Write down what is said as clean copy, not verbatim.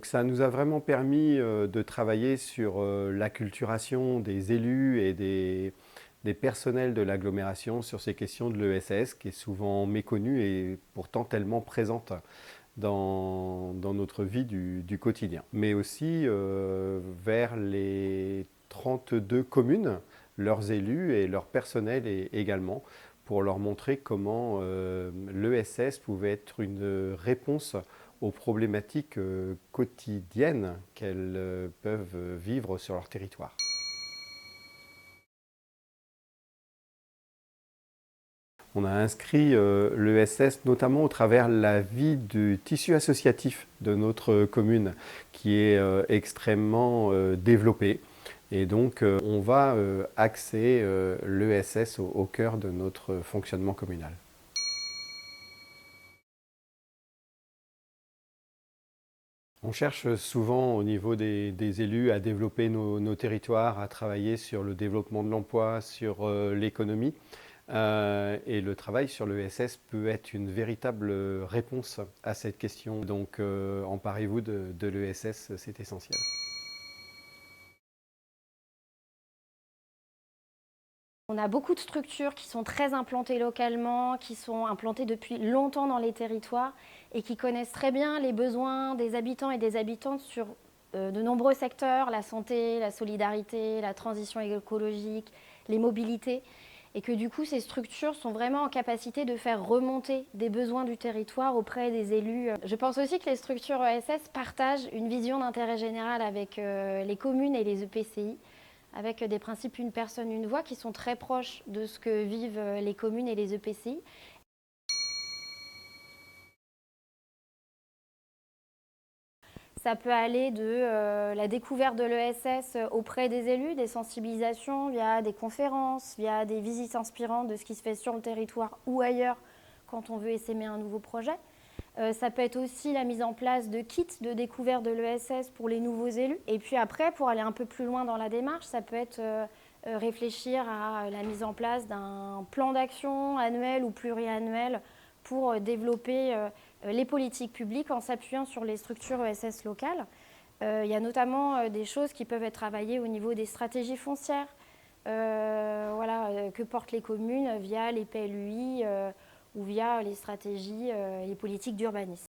ça nous a vraiment permis de travailler sur l'acculturation des élus et des personnels de l'agglomération sur ces questions de l'ESS, qui est souvent méconnue et pourtant tellement présente dans notre vie du quotidien. Mais aussi vers les 32 communes, leurs élus et leur personnel également, pour leur montrer comment l'ESS pouvait être une réponse aux problématiques quotidiennes qu'elles peuvent vivre sur leur territoire. On a inscrit l'ESS notamment au travers la vie du tissu associatif de notre commune qui est extrêmement développé. Et donc on va axer l'ESS au cœur de notre fonctionnement communal. On cherche souvent au niveau des élus à développer nos territoires, à travailler sur le développement de l'emploi, sur l'économie. Et le travail sur l'ESS peut être une véritable réponse à cette question. Donc emparez-vous de l'ESS, c'est essentiel. On a beaucoup de structures qui sont très implantées localement, qui sont implantées depuis longtemps dans les territoires et qui connaissent très bien les besoins des habitants et des habitantes sur de nombreux secteurs, la santé, la solidarité, la transition écologique, les mobilités. Et que du coup, ces structures sont vraiment en capacité de faire remonter des besoins du territoire auprès des élus. Je pense aussi que les structures ESS partagent une vision d'intérêt général avec les communes et les EPCI, avec des principes une personne, une voix qui sont très proches de ce que vivent les communes et les EPCI. Ça peut aller de la découverte de l'ESS auprès des élus, des sensibilisations via des conférences, via des visites inspirantes de ce qui se fait sur le territoire ou ailleurs quand on veut essaimer un nouveau projet. Ça peut être aussi la mise en place de kits de découverte de l'ESS pour les nouveaux élus. Et puis après, pour aller un peu plus loin dans la démarche, ça peut être réfléchir à la mise en place d'un plan d'action annuel ou pluriannuel pour développer les politiques publiques en s'appuyant sur les structures ESS locales. Il y a notamment des choses qui peuvent être travaillées au niveau des stratégies foncières, que portent les communes via les PLUI ou via les stratégies et les politiques d'urbanisme.